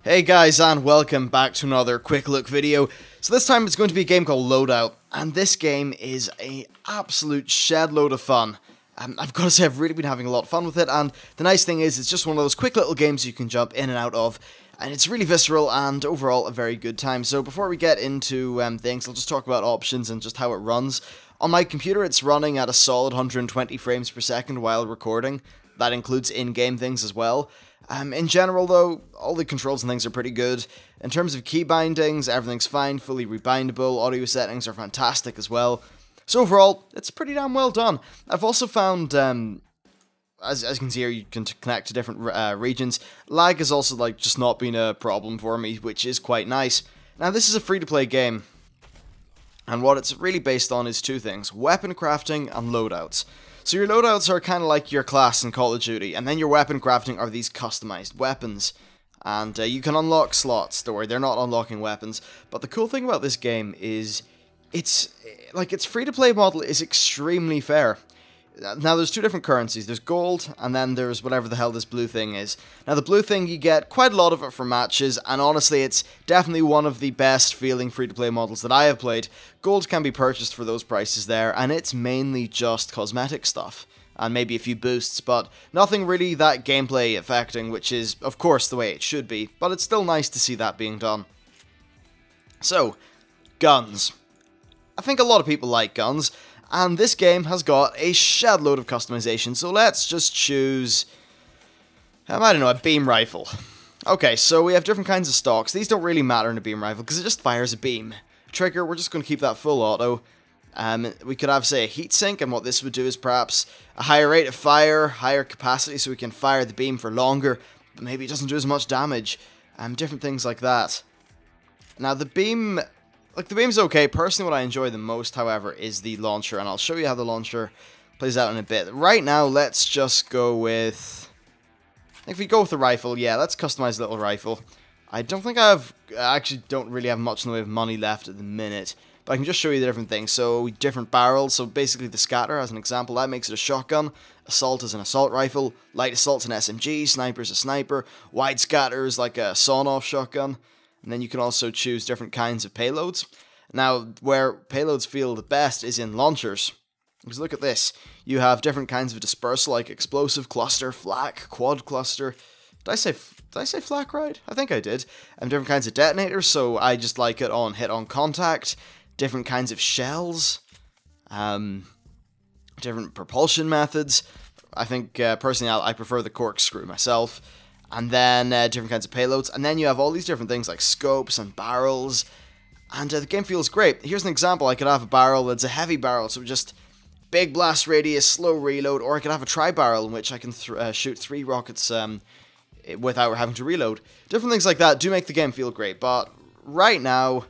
Hey guys, and welcome back to another quick look video. So this time it's going to be a game called Loadout, and this game is an absolute shed load of fun. I've got to say I've really been having a lot of fun with it, and the nice thing is it's just one of those quick little games you can jump in and out of, and it's really visceral and overall a very good time. So before we get into things, I'll just talk about options and just how it runs. On my computer it's running at a solid 120 frames per second while recording. That includes in-game things as well. In general, though, all the controls and things are pretty good. In terms of key bindings, everything's fine, fully rebindable, audio settings are fantastic as well. So overall, it's pretty damn well done. I've also found, as you can see here, you can connect to different regions. Lag has also just not been a problem for me, which is quite nice. Now, this is a free-to-play game, and what it's really based on is two things: weapon crafting and loadouts. So your loadouts are kind of like your class in Call of Duty, and then your weapon crafting are these customized weapons. And you can unlock slots. Don't worry, they're not unlocking weapons. But the cool thing about this game is its free-to-play model is extremely fair. Now, there's two different currencies. There's gold, and then there's whatever the hell this blue thing is. Now, the blue thing, you get quite a lot of it for matches, and honestly, it's definitely one of the best feeling free-to-play models that I have played. Gold can be purchased for those prices there, and it's mainly just cosmetic stuff, and maybe a few boosts, but nothing really that gameplay affecting, which is, of course, the way it should be, but it's still nice to see that being done. So, guns. I think a lot of people like guns. And this game has got a shed load of customization, so let's just choose, I don't know, a beam rifle. Okay, so we have different kinds of stocks. These don't really matter in a beam rifle, because it just fires a beam. Trigger, we're just going to keep that full auto. We could have, say, a heatsink, and what this would do is perhaps a higher rate of fire, higher capacity, so we can fire the beam for longer, but maybe it doesn't do as much damage. Different things like that. Now, the beam... the beam's okay. Personally, what I enjoy the most, however, is the launcher, and I'll show you how the launcher plays out in a bit. Right now, let's just go with... If we go with the rifle, yeah, let's customize the little rifle. I actually don't really have much in the way of money left at the minute, but I can just show you the different things. So, different barrels. So, basically, the scatter, as an example, that makes it a shotgun. Assault is an assault rifle. Light assault's an SMG. Sniper's a sniper. Wide scatter is like a sawn-off shotgun. And then you can also choose different kinds of payloads. Now, where payloads feel the best is in launchers. Because look at this. You have different kinds of dispersal, like explosive, cluster, flak, quad cluster. Did I say flak right? I think I did. And different kinds of detonators, so I just like it on hit-on contact. Different kinds of shells. Different propulsion methods. I think, personally, I prefer the corkscrew myself. And then different kinds of payloads, and then you have all these different things like scopes and barrels, and the game feels great. Here's an example: I could have a barrel that's a heavy barrel, so just big blast radius, slow reload, or I could have a tri-barrel in which I can shoot 3 rockets without having to reload. Different things like that do make the game feel great, but right now,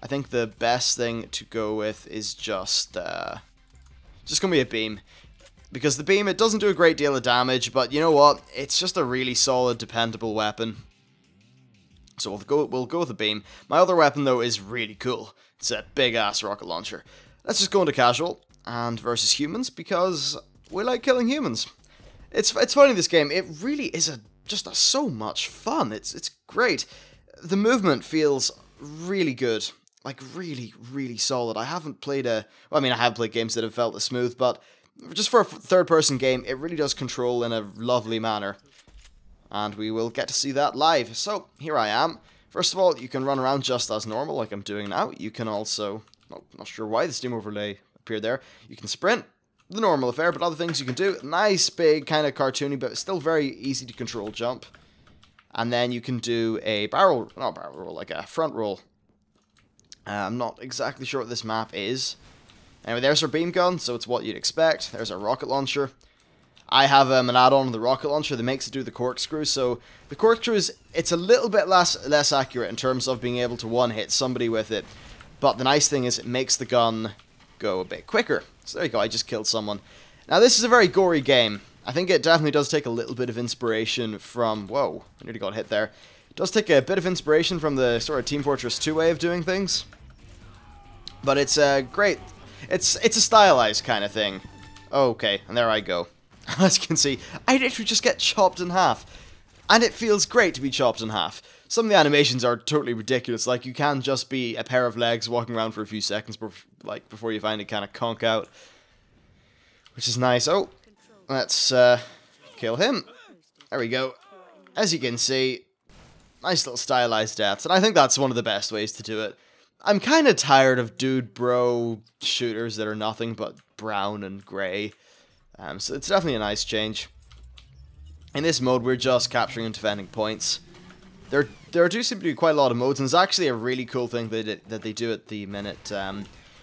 I think the best thing to go with is just gonna be a beam. Because the beam, it doesn't do a great deal of damage, but you know what? It's just a really solid, dependable weapon. So we'll go with the beam. My other weapon, though, is really cool. It's a big-ass rocket launcher. Let's just go into casual and versus humans, because we like killing humans. It's funny, this game. It really is just so much fun. It's great. The movement feels really good. Like, really, really solid. I haven't played I have played games that have felt this smooth, but... just for a third-person game, it really does control in a lovely manner. And we will get to see that live. So, here I am. First of all, you can run around just as normal, like I'm doing now. You can also... not sure why the Steam overlay appeared there. You can sprint, the normal affair, but other things you can do. Nice, big, kind of cartoony, but still very easy to control jump. And then you can do a not barrel roll, like a front roll. I'm not exactly sure what this map is. Anyway, there's our beam gun, so it's what you'd expect. There's our rocket launcher. I have an add-on to the rocket launcher that makes it do the corkscrew, so the corkscrew it's a little bit less accurate in terms of being able to one-hit somebody with it, but the nice thing is it makes the gun go a bit quicker. So there you go, I just killed someone. Now, this is a very gory game. I think it definitely does take a little bit of inspiration from... whoa, I nearly got hit there. It does take a bit of inspiration from the sort of Team Fortress 2 way of doing things, but it's great. It's a stylized kind of thing. Okay, and there I go. As you can see, I literally just get chopped in half. and it feels great to be chopped in half. Some of the animations are totally ridiculous, like you can just be a pair of legs walking around for a few seconds before you find it kind of conk out, which is nice. Oh, let's kill him. There we go. As you can see, nice little stylized deaths, and I think that's one of the best ways to do it. I'm kind of tired of dude bro shooters that are nothing but brown and grey, so it's definitely a nice change. In this mode, we're just capturing and defending points. There do seem to be quite a lot of modes, and it's actually a really cool thing that they do at the minute,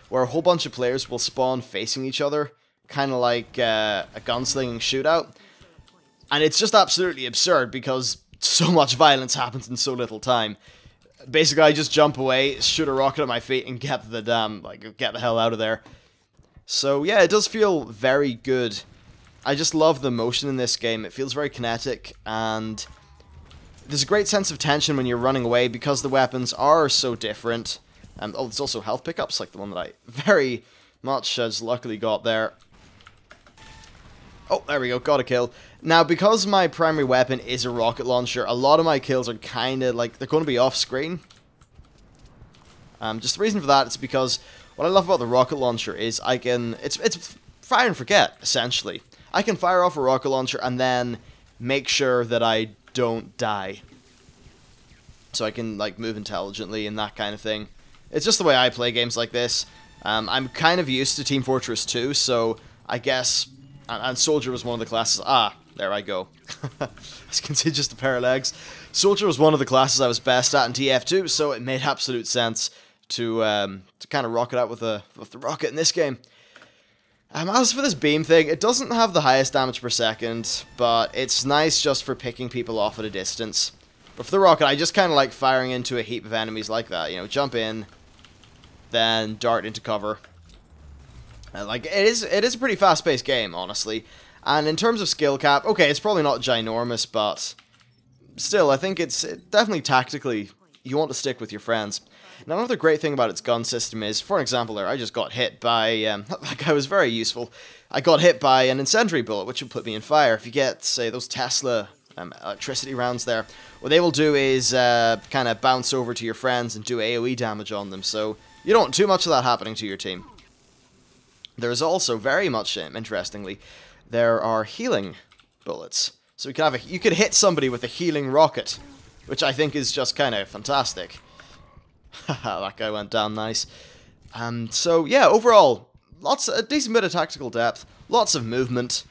where a whole bunch of players will spawn facing each other, kind of like a gunslinging shootout. And it's just absolutely absurd because so much violence happens in so little time. Basically, I just jump away, shoot a rocket at my feet, and get the hell out of there. So yeah, it does feel very good. I just love the motion in this game. It feels very kinetic, and there's a great sense of tension when you're running away because the weapons are so different. Oh, there's also health pickups, like the one that I very much has luckily got there. Oh, there we go, got a kill. Now, because my primary weapon is a rocket launcher, a lot of my kills are kind of like, they're going to be off-screen. Just the reason for that is because what I love about the rocket launcher is I can, it's fire and forget, essentially. I can fire off a rocket launcher and then make sure that I don't die. So I can, like, move intelligently and that kind of thing. It's just the way I play games like this. I'm kind of used to Team Fortress 2, so I guess... And Soldier was one of the classes... Ah, there I go. As you can see, just a pair of legs. Soldier was one of the classes I was best at in TF2, so it made absolute sense to kind of rock it out with the rocket in this game. As for this beam thing, it doesn't have the highest damage per second, but it's nice just for picking people off at a distance. But for the rocket, I just kind of like firing into a heap of enemies like that. You know, jump in, then dart into cover. Like, it is a pretty fast-paced game, honestly. And in terms of skill cap, okay, it's probably not ginormous, but still, I think it's definitely tactically, you want to stick with your friends. Now, another great thing about its gun system is, for example, there, I just got hit by, that guy was very useful. I got hit by an incendiary bullet, which will put me in fire. If you get, say, those Tesla electricity rounds there, what they will do is kind of bounce over to your friends and do AoE damage on them, so you don't want too much of that happening to your team. There is also, very much interestingly, there are healing bullets. So you could hit somebody with a healing rocket, which I think is just kind of fantastic. Haha, that guy went down nice. So yeah, overall, a decent bit of tactical depth, lots of movement,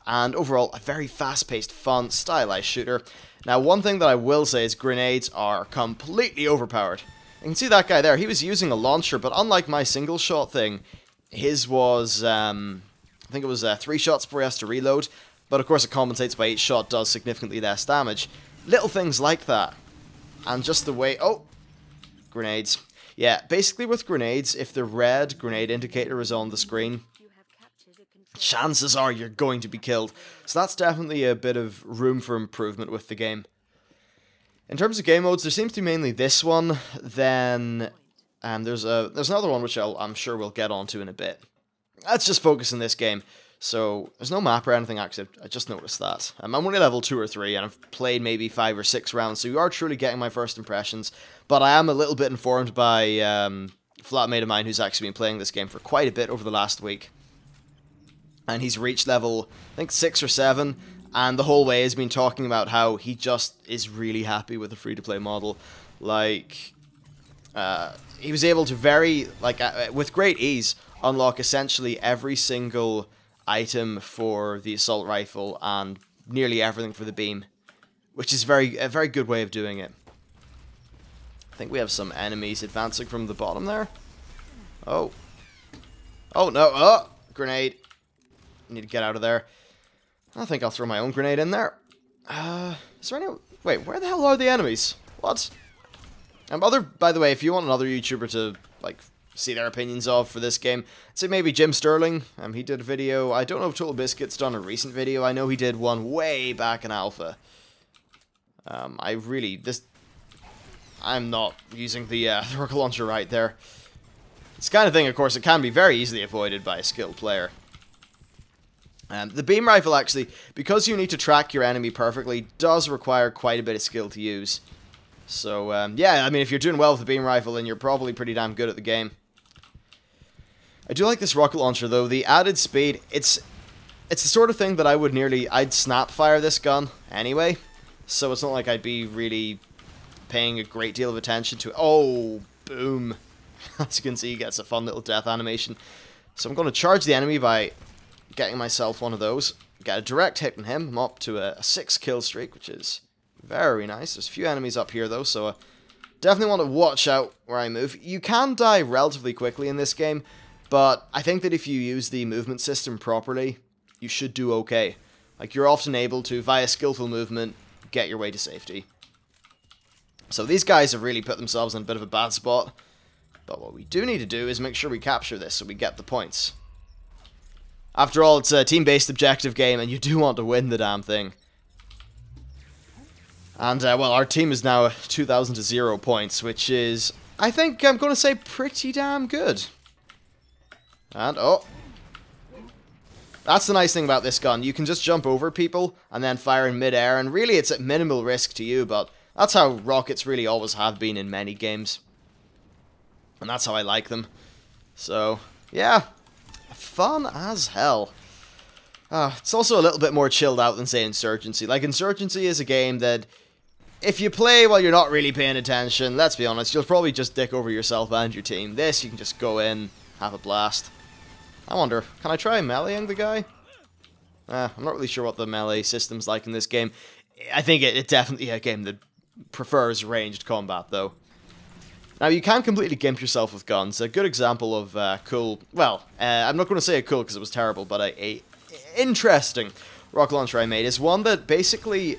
and overall a very fast-paced, fun, stylized shooter. Now, one thing that I will say is grenades are completely overpowered. You can see that guy there, he was using a launcher, but unlike my single shot thing, his was, I think it was 3 shots before he has to reload, but of course it compensates by each shot does significantly less damage. Little things like that. And just the way, oh, grenades. Yeah, basically with grenades, if the red grenade indicator is on the screen, chances are you're going to be killed. So that's definitely a bit of room for improvement with the game. In terms of game modes, there seems to be mainly this one, then... there's another one which I'm sure we'll get onto in a bit. Let's just focus on this game. So, there's no map or anything, actually. I just noticed that. I'm only level 2 or 3, and I've played maybe 5 or 6 rounds, so you are truly getting my first impressions. But I am a little bit informed by a flatmate of mine who's actually been playing this game for quite a bit over the last week. And he's reached level, I think, 6 or 7, and the whole way has been talking about how he just is really happy with the free-to-play model. Like... he was able to with great ease, unlock essentially every single item for the assault rifle and nearly everything for the beam, which is a very good way of doing it. I think we have some enemies advancing from the bottom there. Oh. Oh, no. Oh! Grenade. Need to get out of there. I think I'll throw my own grenade in there. Is there any... Wait, where the hell are the enemies? What? By the way, if you want another YouTuber to, like, see their opinions of for this game, say maybe Jim Sterling. He did a video. I don't know if Total Biscuit's done a recent video. I know he did one way back in Alpha. I'm not using the rocket launcher right there. This kind of thing, of course, it can be very easily avoided by a skilled player. The beam rifle, actually, because you need to track your enemy perfectly, does require quite a bit of skill to use. So, yeah, I mean, if you're doing well with the beam rifle, then you're probably pretty damn good at the game. I do like this rocket launcher, though. The added speed, it's the sort of thing that I'd snap fire this gun anyway. So it's not like I'd be really paying a great deal of attention to it. Oh, boom. As you can see, he gets a fun little death animation. So I'm going to charge the enemy by getting myself one of those. Get a direct hit on him. I'm up to a 6 kill streak, which is very nice. There's a few enemies up here, though, so I definitely want to watch out where I move. You can die relatively quickly in this game, but I think that if you use the movement system properly, you should do okay. Like, you're often able to, via skillful movement, get your way to safety. So these guys have really put themselves in a bit of a bad spot. But what we do need to do is make sure we capture this so we get the points. After all, it's a team-based objective game, and you do want to win the damn thing. And, well, our team is now 2,000 to 0 points, which is, I think I'm going to say, pretty damn good. And, oh. That's the nice thing about this gun. You can just jump over people and then fire in mid-air, and really it's at minimal risk to you, but that's how rockets really always have been in many games. And that's how I like them. So, yeah. Fun as hell. It's also a little bit more chilled out than, say, Insurgency. Like, Insurgency is a game that, if you play while you're not really paying attention, let's be honest, you'll probably just dick over yourself and your team. This, you can just go in, have a blast. I wonder, can I try meleeing the guy? I'm not really sure what the melee system's like in this game. I think it definitely a game that prefers ranged combat, though. Now, you can completely gimp yourself with guns. A good example of cool... Well, I'm not going to say a cool because it was terrible, but a interesting rocket launcher I made is one that basically...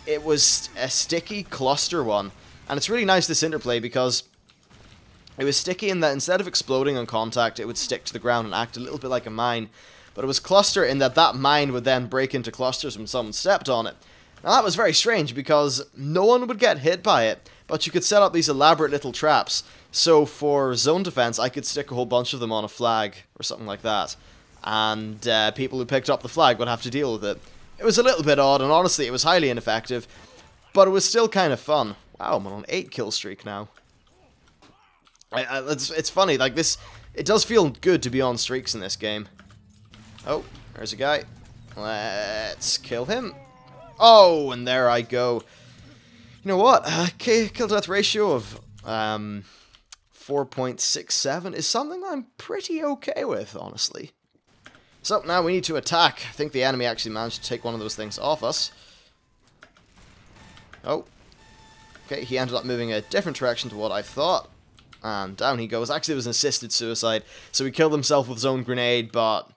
It was a sticky cluster one. And it's really nice, this interplay, because... It was sticky in that instead of exploding on contact, it would stick to the ground and act a little bit like a mine. But it was cluster in that that mine would then break into clusters when someone stepped on it. Now that was very strange because no one would get hit by it, but you could set up these elaborate little traps. So for zone defense, I could stick a whole bunch of them on a flag or something like that. And people who picked up the flag would have to deal with it. It was a little bit odd, and honestly, it was highly ineffective. But it was still kind of fun. Wow, I'm on an 8 kill streak now. It's funny, like this, it does feel good to be on streaks in this game. Oh, there's a guy. Let's kill him. Oh, and there I go. You know what? Kill death ratio of 4.67 is something I'm pretty okay with, honestly. So now we need to attack. I think the enemy actually managed to take one of those things off us. Oh. Okay, he ended up moving a different direction to what I thought. And down he goes. Actually, it was an assisted suicide. So he killed himself with his own grenade, but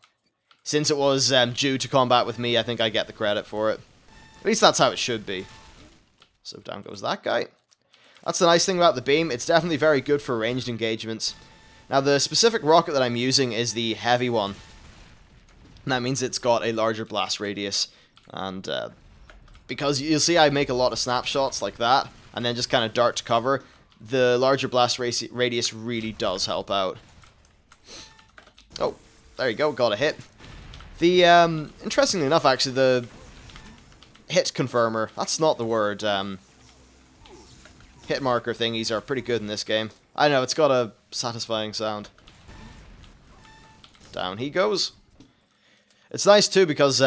since it was due to combat with me, I think I get the credit for it. At least that's how it should be. So down goes that guy. That's the nice thing about the beam. It's definitely very good for ranged engagements. Now, the specific rocket that I'm using is the heavy one. And that means it's got a larger blast radius. And because you'll see I make a lot of snapshots like that, and then just kind of dart to cover, the larger blast radius really does help out. Oh, there you go, got a hit. The, interestingly enough, actually, the hit confirmer, that's not the word, hit marker thingies are pretty good in this game. I know, it's got a satisfying sound. Down he goes. It's nice too because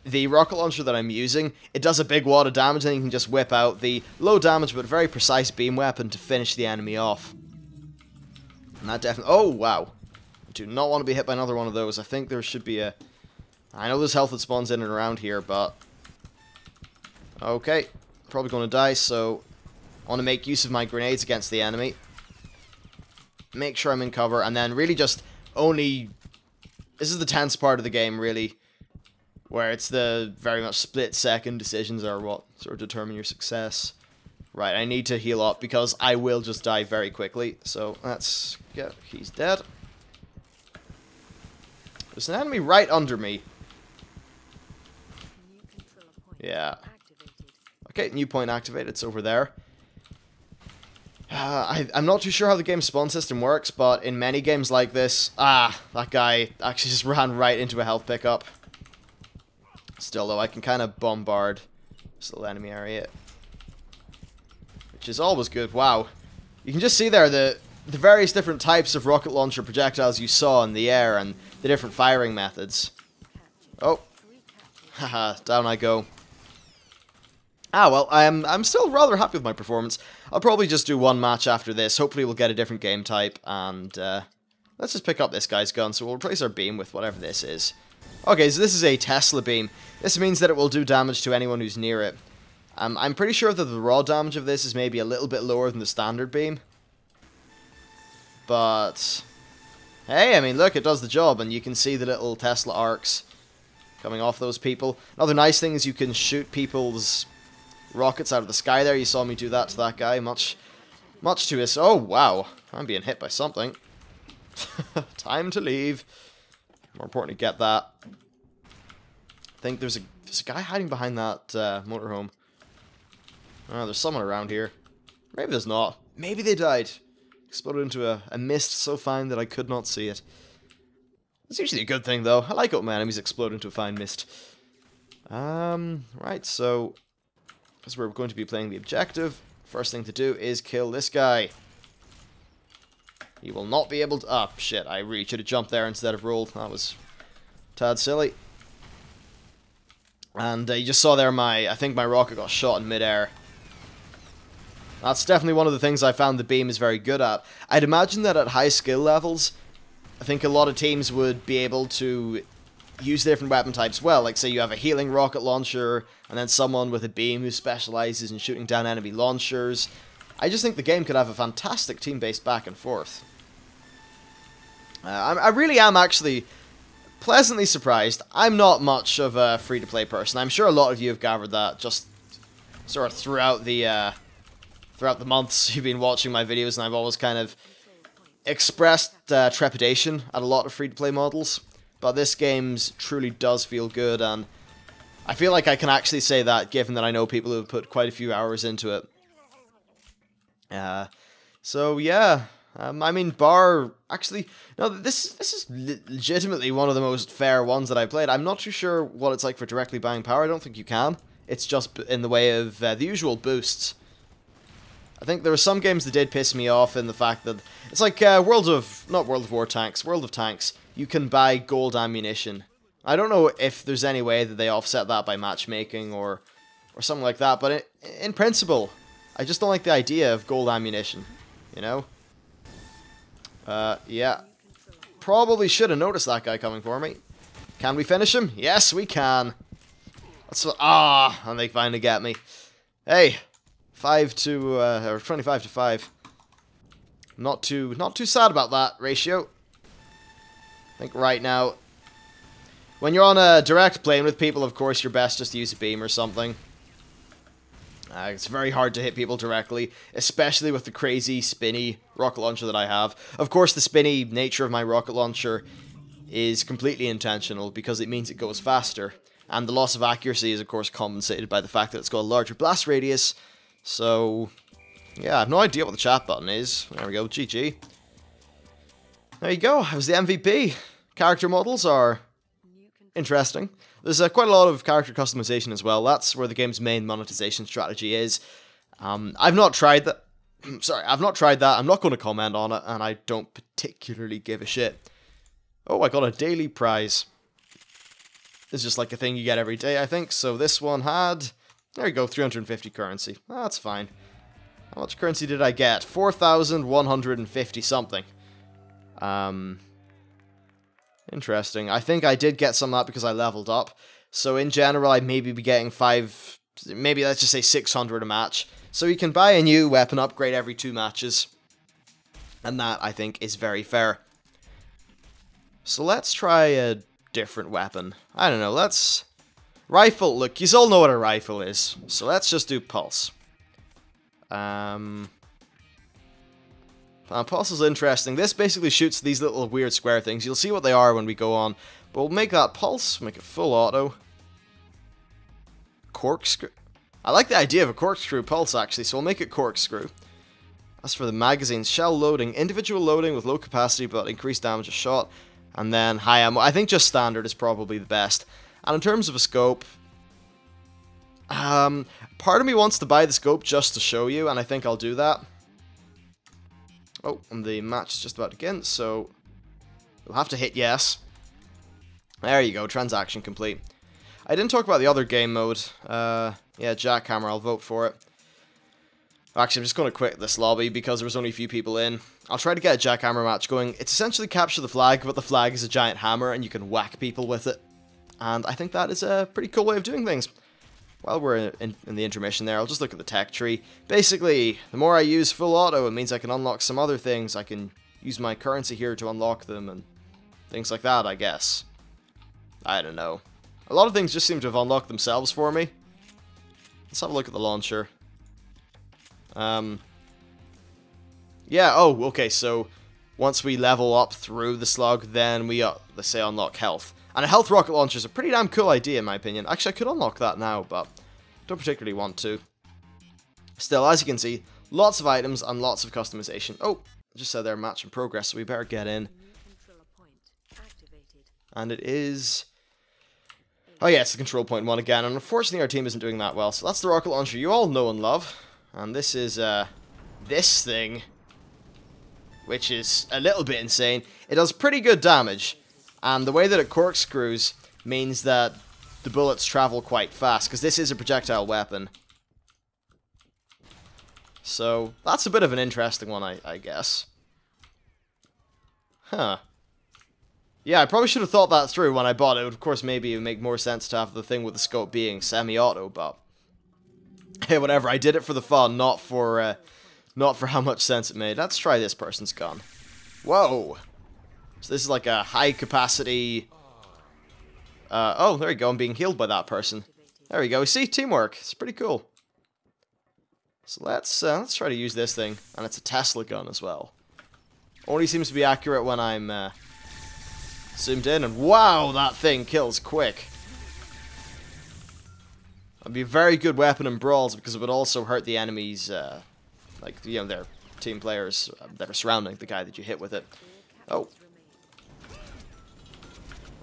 the rocket launcher that I'm using, it does a big wad of damage, and you can just whip out the low damage but very precise beam weapon to finish the enemy off. And that definitely... Oh, wow. I do not want to be hit by another one of those. I think there should be a... I know there's health that spawns in and around here, but... Okay. Probably going to die, so... I want to make use of my grenades against the enemy. Make sure I'm in cover, and then really just only... This is the tense part of the game, really, where it's the very much split-second decisions are what sort of determine your success. Right, I need to heal up because I will just die very quickly. So let's get... He's dead. There's an enemy right under me. Yeah. Okay, new point activated. It's over there. I'm not too sure how the game's spawn system works, but in many games like this... that guy actually just ran right into a health pickup. Still, though, I can kind of bombard this little enemy area, which is always good. Wow. You can just see there the various different types of rocket launcher projectiles you saw in the air and the different firing methods. Oh. Haha, down I go. Ah, well, I'm still rather happy with my performance. I'll probably just do one match after this. Hopefully we'll get a different game type, and let's just pick up this guy's gun. So we'll replace our beam with whatever this is. Okay, so this is a Tesla beam. This means that it will do damage to anyone who's near it. I'm pretty sure that the raw damage of this is maybe a little bit lower than the standard beam. But, hey, I mean, look, it does the job, and you can see the little Tesla arcs coming off those people. Another nice thing is you can shoot people's rockets out of the sky there. You saw me do that to that guy. Much to his... Oh, wow. I'm being hit by something. Time to leave. More importantly, get that. I think there's a guy hiding behind that motorhome. Oh, there's someone around here. Maybe there's not. Maybe they died. Exploded into a mist so fine that I could not see it. It's usually a good thing, though. I like it when my enemies explode into a fine mist. Right, so... Because we're going to be playing the objective. First thing to do is kill this guy. He will not be able to... Ah, shit, I really should have jumped there instead of rolled. That was a tad silly. And you just saw there I think my rocket got shot in midair. That's definitely one of the things I found the beam is very good at. I'd imagine that at high skill levels, I think a lot of teams would be able to use different weapon types well. Like, say you have a healing rocket launcher, and then someone with a beam who specializes in shooting down enemy launchers. I just think the game could have a fantastic team-based back and forth. I really am actually pleasantly surprised. I'm not much of a free-to-play person. I'm sure a lot of you have gathered that just sort of throughout the months you've been watching my videos, and I've always kind of expressed trepidation at a lot of free-to-play models. But this game truly does feel good, and I feel like I can actually say that, given that I know people who have put quite a few hours into it. So yeah, I mean, actually, no, this is legitimately one of the most fair ones that I've played. I'm not too sure what it's like for directly buying power. I don't think you can. It's just in the way of the usual boosts. I think there were some games that did piss me off in the fact that it's like World of Tanks. You can buy gold ammunition. I don't know if there's any way that they offset that by matchmaking or something like that, but in principle, I just don't like the idea of gold ammunition, you know? Yeah. Probably should have noticed that guy coming for me. Can we finish him? Yes, we can. That's what, and they finally get me. Hey, 25 to 5. Not too sad about that ratio. I think right now, when you're on a direct plane with people, of course, you're best just to use a beam or something. It's very hard to hit people directly, especially with the crazy spinny rocket launcher that I have. Of course, the spinny nature of my rocket launcher is completely intentional because it means it goes faster. And the loss of accuracy is, of course, compensated by the fact that it's got a larger blast radius. So, yeah, I have no idea what the chat button is. There we go, GG. There you go, I was the MVP. Character models are interesting. There's quite a lot of character customization as well. That's where the game's main monetization strategy is. I've not tried that. Sorry, I've not tried that. I'm not going to comment on it, and I don't particularly give a shit. Oh, I got a daily prize. It's just like a thing you get every day, I think. So this one had... There you go, 350 currency. That's fine. How much currency did I get? 4,150 something. Interesting. I think I did get some of that because I leveled up. So in general, I'd maybe be getting maybe let's just say 600 a match. So you can buy a new weapon upgrade every 2 matches. And that, I think, is very fair. So let's try a different weapon. I don't know, let's... Rifle, look, you all know what a rifle is. So let's just do pulse. Pulse is interesting. This basically shoots these little weird square things. You'll see what they are when we go on. But we'll make that pulse, make it full auto. Corkscrew. I like the idea of a corkscrew pulse, actually, so we'll make it corkscrew. As for the magazines, shell loading. Individual loading with low capacity but increased damage a shot. And then high ammo. I think just standard is probably the best. And in terms of a scope, part of me wants to buy the scope just to show you, and I think I'll do that. Oh, and the match is just about to begin, so we'll have to hit yes. There you go, transaction complete. I didn't talk about the other game mode. Yeah, jackhammer, I'll vote for it. Actually, I'm just going to quit this lobby because there was only a few people in. I'll try to get a jackhammer match going. It's essentially capture the flag, but the flag is a giant hammer and you can whack people with it. And I think that is a pretty cool way of doing things. While we're in the intermission there, I'll just look at the tech tree. Basically, the more I use full auto, it means I can unlock some other things. I can use my currency here to unlock them and things like that, I guess. I don't know. A lot of things just seem to have unlocked themselves for me. Let's have a look at the launcher. Yeah, oh, okay, so once we level up through the slug, then we, let's say, unlock health. And a health rocket launcher is a pretty damn cool idea, in my opinion. Actually, I could unlock that now, but don't particularly want to. Still, as you can see, lots of items and lots of customization. Oh, I just said they're match in progress, so we better get in. And it is... Oh yeah, it's the control point one again, and unfortunately our team isn't doing that well. So that's the rocket launcher you all know and love. And this is, this thing, which is a little bit insane. It does pretty good damage, and the way that it corkscrews means that the bullets travel quite fast, because this is a projectile weapon. So, that's a bit of an interesting one, I guess. Huh. Yeah, I probably should have thought that through when I bought it. Of course, maybe it would make more sense to have the thing with the scope being semi-auto, but... Hey, whatever, I did it for the fun, not for how much sense it made. Let's try this person's gun. Whoa! So this is like a high-capacity... oh, there you go, I'm being healed by that person. There we go, see, teamwork. It's pretty cool. So let's try to use this thing, and it's a Tesla gun as well. Only seems to be accurate when I'm zoomed in, and wow, that thing kills quick. It'd be a very good weapon in brawls because it would also hurt the enemies, like, you know, their team players that are surrounding the guy that you hit with it. Oh.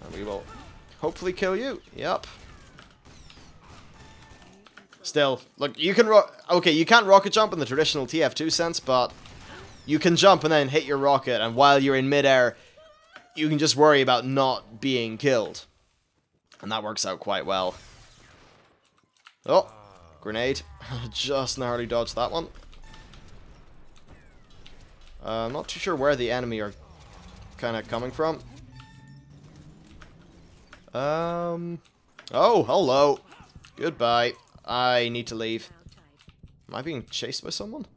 And we will hopefully kill you. Yep. Still, look, you can okay, you can't rocket jump in the traditional TF2 sense, but you can jump and then hit your rocket, and while you're in midair, you can just worry about not being killed. And that works out quite well. Oh, grenade. Just narrowly dodged that one. I'm not too sure where the enemy are kind of coming from. Oh, hello. Goodbye. I need to leave. Am I being chased by someone?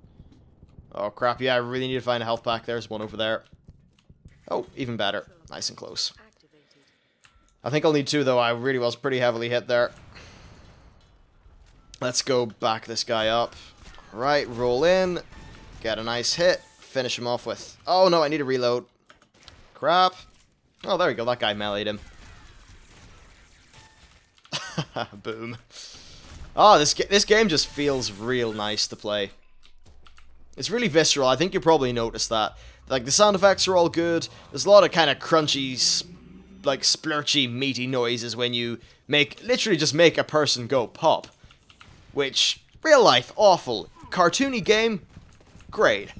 Oh, crap. Yeah, I really need to find a health pack. There's one over there. Oh, even better. Nice and close. I think I'll need two, though. I really was pretty heavily hit there. Let's go back this guy up. Right, roll in. Get a nice hit. Finish him off with... Oh, no, I need to reload. Crap. Oh, there we go. That guy meleeed him. Boom. Oh, this game just feels real nice to play. It's really visceral. I think you probably noticed that. Like, the sound effects are all good. There's a lot of kind of crunchy, like, splurchy, meaty noises when you literally just make a person go pop. Which, real life, awful. Cartoony game, great.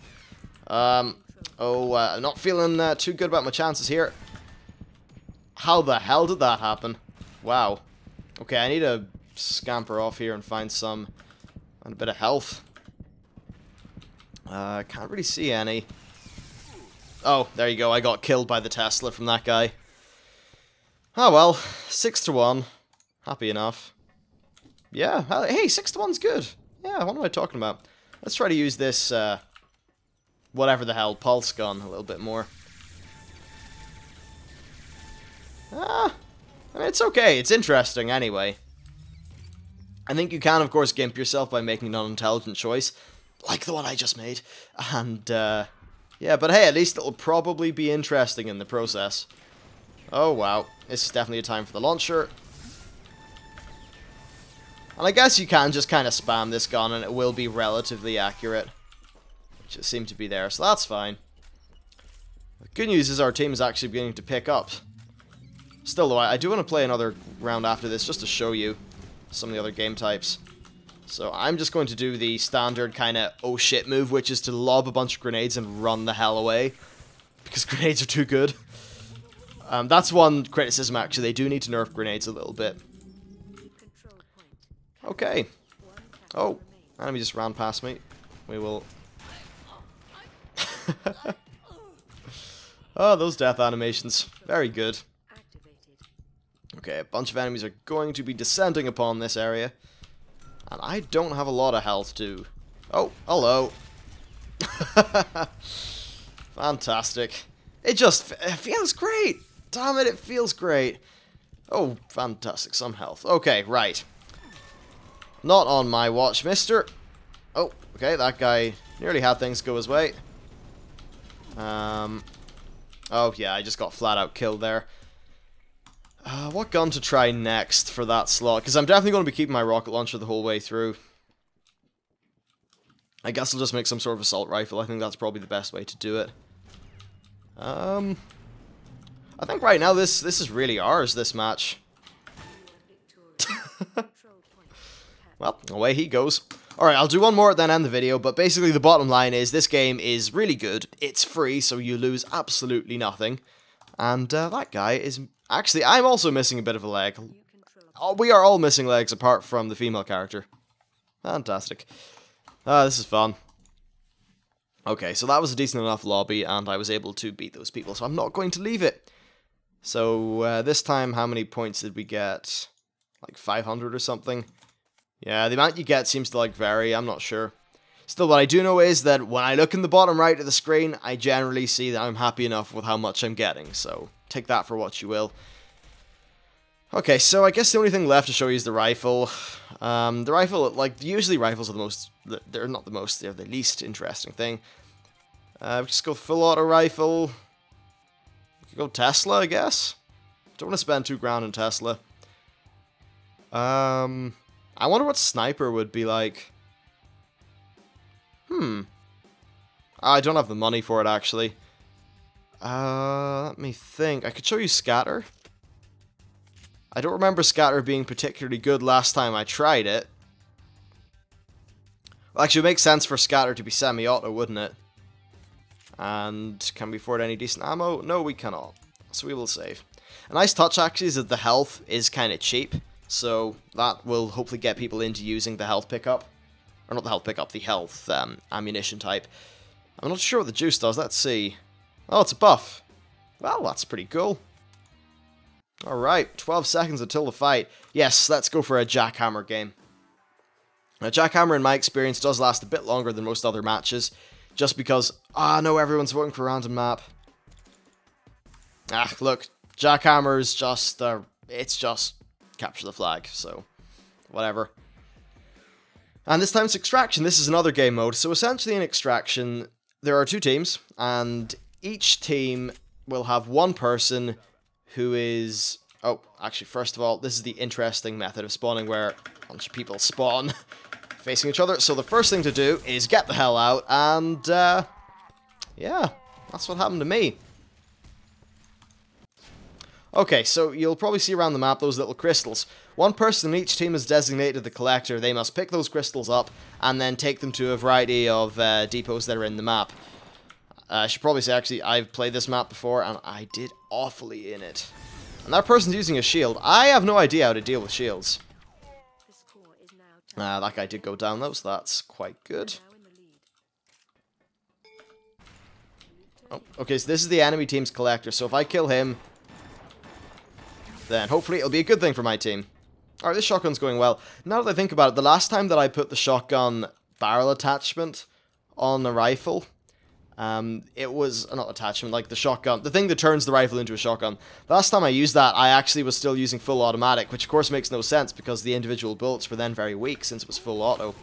I'm not feeling too good about my chances here. How the hell did that happen? Wow. Okay, I need to scamper off here and find a bit of health. Can't really see any. Oh, there you go, I got killed by the Tesla from that guy. Oh well, 6-1. Happy enough. Yeah, hey, 6-1's good. Yeah, what am I talking about? Let's try to use this, whatever the hell, pulse gun a little bit more. I mean, it's okay. It's interesting anyway. I think you can, of course, gimp yourself by making an unintelligent choice, like the one I just made. And, yeah, but hey, at least it'll probably be interesting in the process. Oh, wow. This is definitely a time for the launcher. And I guess you can just kind of spam this gun and it will be relatively accurate. Which it seemed to be there, so that's fine. The good news is our team is actually beginning to pick up. Still, though, I do want to play another round after this just to show you some of the other game types. So I'm just going to do the standard kind of oh shit move, which is to lob a bunch of grenades and run the hell away. Because grenades are too good. That's one criticism, actually. They do need to nerf grenades a little bit. Okay. Oh, enemy just ran past me. We will... Oh, those death animations. Very good. Okay, a bunch of enemies are going to be descending upon this area. And I don't have a lot of health, too. Oh, hello. Fantastic. It feels great. Damn it, it feels great. Oh, fantastic. Some health. Okay, right. Not on my watch, mister. Oh, okay, that guy nearly had things go his way. Oh, yeah, I just got flat out killed there. What gun to try next for that slot? Because I'm definitely going to be keeping my rocket launcher the whole way through. I guess I'll just make some sort of assault rifle. I think that's probably the best way to do it. I think right now this is really ours, this match. Well, away he goes. Alright, I'll do one more then end the video, but basically the bottom line is this game is really good. It's free, so you lose absolutely nothing. And that guy is... Actually, I'm also missing a bit of a leg. Oh, we are all missing legs apart from the female character. Fantastic. This is fun. Okay, so that was a decent enough lobby, and I was able to beat those people, so I'm not going to leave it. So, this time, how many points did we get? Like 500 or something? Yeah, the amount you get seems to, like, vary, I'm not sure. Still, what I do know is that when I look in the bottom right of the screen, I generally see that I'm happy enough with how much I'm getting, so take that for what you will. Okay, so I guess the only thing left to show you is the rifle. The rifle, like, usually rifles are the most, they're not the most, they're the least interesting thing. Just go full auto rifle. We could go Tesla, I guess. Don't want to spend $2,000 on Tesla. I wonder what sniper would be like. I don't have the money for it, actually. Let me think. I could show you scatter. I don't remember scatter being particularly good last time I tried it. Well, actually, it makes sense for scatter to be semi-auto, wouldn't it? And can we afford any decent ammo? No, we cannot. So we will save. A nice touch, actually, is that the health is kind of cheap. So that will hopefully get people into using the health pickup. Or not the health pickup, the health ammunition type. I'm not sure what the juice does. Let's see. Oh, it's a buff. Well, that's pretty cool. Alright, 12 seconds until the fight. Yes, let's go for a jackhammer game. Now, jackhammer, in my experience, does last a bit longer than most other matches. Just because, no, everyone's voting for a random map. Look, jackhammer is just, it's just capture the flag, so whatever. And this time it's extraction. This is another game mode. So essentially in extraction, there are two teams, and each team will have one person who is... Oh, actually, first of all, this is the interesting method of spawning where a bunch of people spawn facing each other. So the first thing to do is get the hell out, and yeah, that's what happened to me. Okay, so you'll probably see around the map those little crystals. One person in each team is designated the collector. They must pick those crystals up and then take them to a variety of depots that are in the map. I should probably say, actually, I've played this map before and I did awfully in it. And that person's using a shield. I have no idea how to deal with shields. That guy did go down though, so that's quite good. Oh, okay, so this is the enemy team's collector, so if I kill him, then hopefully it'll be a good thing for my team. Alright, this shotgun's going well. Now that I think about it, the last time that I put the shotgun barrel attachment on a rifle, it was, not attachment, like the shotgun, the thing that turns the rifle into a shotgun. The last time I used that, I actually was still using full automatic, which of course makes no sense because the individual bullets were then very weak since it was full auto.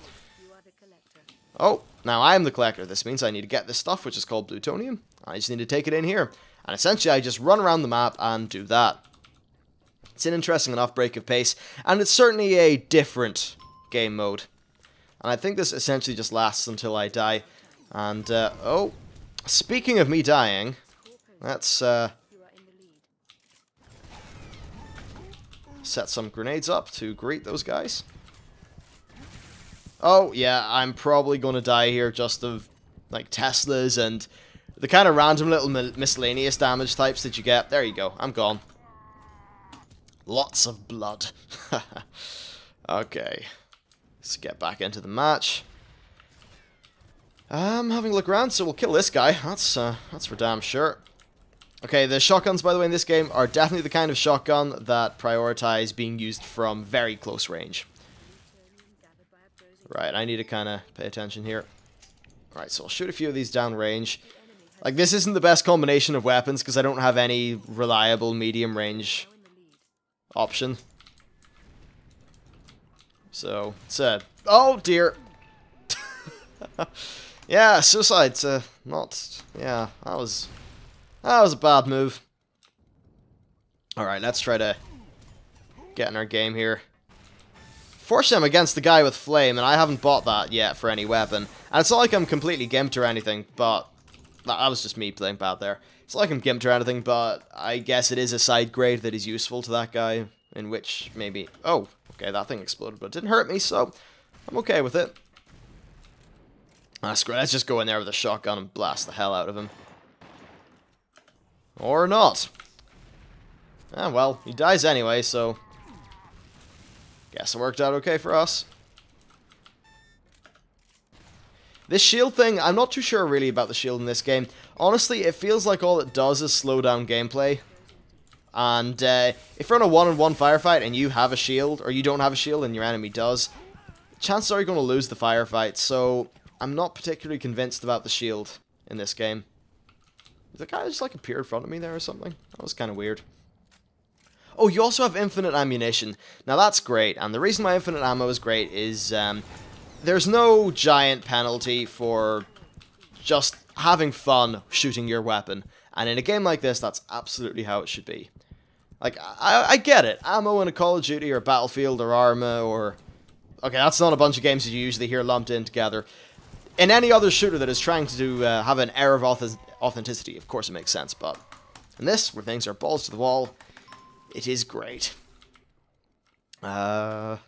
Oh, now I am the collector. This means I need to get this stuff, which is called plutonium. I just need to take it in here. And essentially I just run around the map and do that. It's an interesting enough break of pace, and it's certainly a different game mode. And I think this essentially just lasts until I die. And, oh, speaking of me dying, let's, set some grenades up to greet those guys. Oh, yeah, I'm probably going to die here just of, like, Teslas and the kind of random little miscellaneous damage types that you get. There you go, I'm gone. Lots of blood. Okay, let's get back into the match. I'm having a look around, so we'll kill this guy. That's for damn sure. Okay, the shotguns, by the way, in this game are definitely the kind of shotgun that prioritize being used from very close range. Right, I need to kind of pay attention here. Alright, so I'll shoot a few of these down range. Like, this isn't the best combination of weapons because I don't have any reliable medium range option. So, it's a... Oh, dear! Yeah, suicide's not... Yeah, that was a bad move. Alright, let's try to get in our game here. Fortunately, I'm against the guy with flame, and I haven't bought that yet for any weapon. And it's not like I'm completely gimped or anything, but... That was just me playing bad there. It's not like I'm gimped or anything, but I guess it is a side grade that is useful to that guy, in which maybe... Oh, okay, that thing exploded, but it didn't hurt me, so I'm okay with it. Screw it, let's just go in there with a shotgun and blast the hell out of him. Or not. Ah, well, he dies anyway, so... Guess it worked out okay for us. This shield thing, I'm not too sure really about the shield in this game. Honestly, it feels like all it does is slow down gameplay. And if you're in a one-on-one firefight and you have a shield, or you don't have a shield and your enemy does, chances are you're going to lose the firefight. So I'm not particularly convinced about the shield in this game. Did the guy just like appear in front of me there or something? That was kind of weird. Oh, you also have infinite ammunition. Now that's great, and the reason why infinite ammo is great is there's no giant penalty for just having fun shooting your weapon. And in a game like this, that's absolutely how it should be. Like, I get it. Ammo in a Call of Duty or Battlefield or Arma or... Okay, that's not a bunch of games that you usually hear lumped in together. In any other shooter that is trying to have an air of authenticity, of course it makes sense, but in this, where things are balls to the wall, it is great. Right,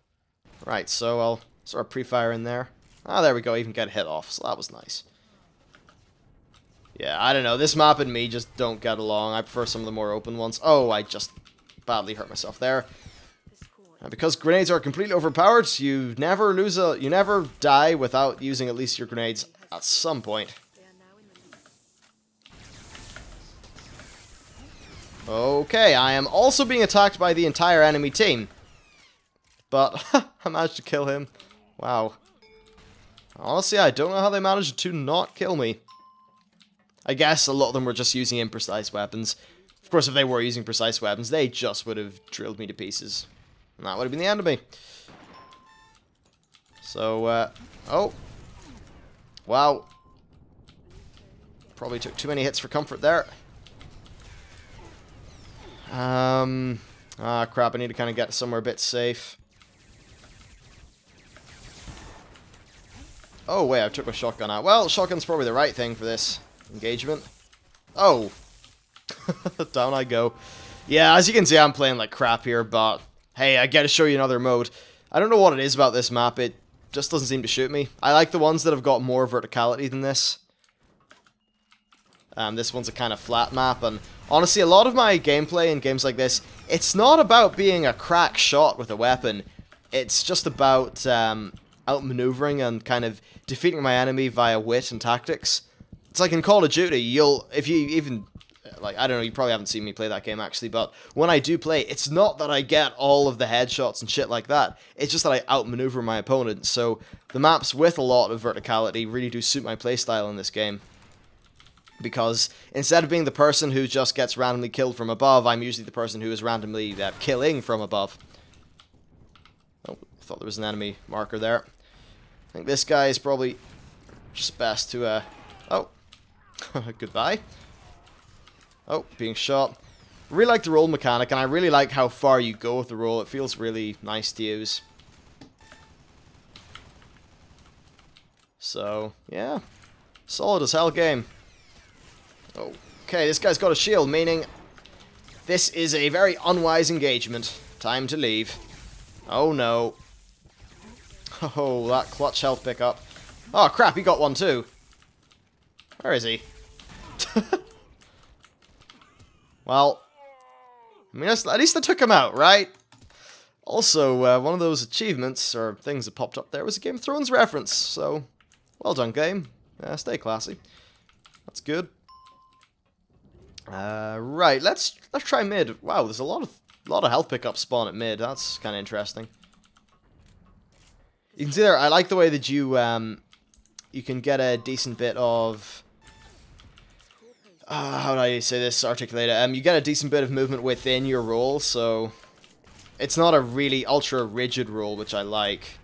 so I'll sort of pre-fire in there. Ah, there we go, even get a hit off, so that was nice. Yeah, I don't know, this map and me just don't get along. I prefer some of the more open ones. Oh, I just badly hurt myself there. And because grenades are completely overpowered, you never die without using at least your grenades at some point. Okay, I am also being attacked by the entire enemy team. But I managed to kill him. Wow. Honestly, I don't know how they managed to not kill me. I guess a lot of them were just using imprecise weapons. Of course, if they were using precise weapons, they just would have drilled me to pieces. And that would have been the end of me. So, oh. Wow. Probably took too many hits for comfort there. Ah, crap, I need to kind of get somewhere a bit safe. Oh, wait, I took my shotgun out. Well, shotgun's probably the right thing for this engagement. Oh. Down I go. Yeah, as you can see, I'm playing like crap here, but hey, I gotta show you another mode. I don't know what it is about this map, it just doesn't seem to shoot me. I like the ones that have got more verticality than this. This one's a kind of flat map, and honestly, a lot of my gameplay in games like this, it's not about being a crack shot with a weapon. It's just about outmaneuvering and kind of defeating my enemy via wit and tactics. It's like in Call of Duty, if you even, like, I don't know, you probably haven't seen me play that game actually, but when I do play, it's not that I get all of the headshots and shit like that. It's just that I outmaneuver my opponent, so the maps with a lot of verticality really do suit my playstyle in this game. Because instead of being the person who just gets randomly killed from above, I'm usually the person who is randomly killing from above. Oh, I thought there was an enemy marker there. I think this guy is probably just best to, oh, goodbye. Oh, being shot. I really like the roll mechanic, and I really like how far you go with the roll. It feels really nice to use. So, yeah. Solid as hell game. Okay, this guy's got a shield, meaning this is a very unwise engagement. Time to leave. Oh no. Oh, that clutch health pickup. Oh crap, he got one too. Where is he? Well, I mean, at least I took him out, right? Also, one of those achievements, or things that popped up there, was a Game of Thrones reference, so well done, game. Stay classy. That's good. Right, let's try mid. Wow, there's a lot of health pickup spawn at mid. That's kind of interesting. You can see there, I like the way that you can get a decent bit of... how do I say this? Articulate it. You get a decent bit of movement within your roll, so... It's not a really ultra-rigid roll, which I like.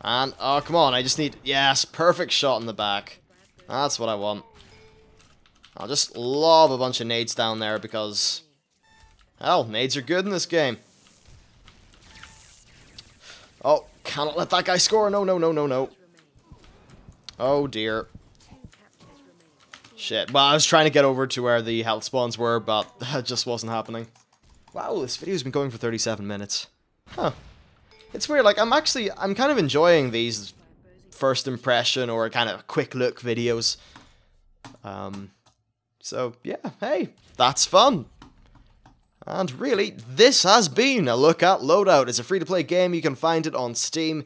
And, oh, come on, I just need... Yes, perfect shot in the back. That's what I want. I'll just lob a bunch of nades down there because... Hell, nades are good in this game. Oh, cannot let that guy score. No, no, no, no, no. Oh, dear. Shit. Well, I was trying to get over to where the health spawns were, but that just wasn't happening. Wow, this video's been going for 37 minutes. Huh. It's weird, like, I'm kind of enjoying these first impression or kind of quick look videos. So, yeah, hey, that's fun. And really, this has been a look at Loadout. It's a free-to-play game. You can find it on Steam,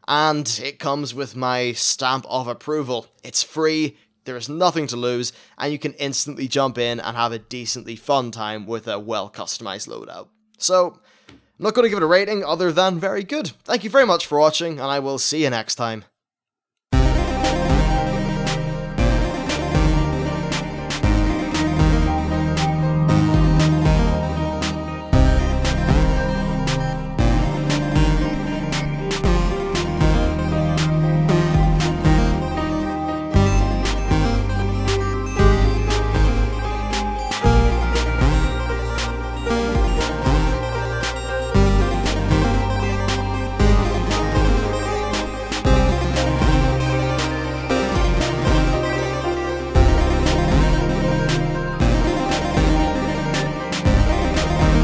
and it comes with my stamp of approval. It's free, there is nothing to lose, and you can instantly jump in and have a decently fun time with a well-customized loadout. So, I'm not going to give it a rating other than very good. Thank you very much for watching, and I will see you next time.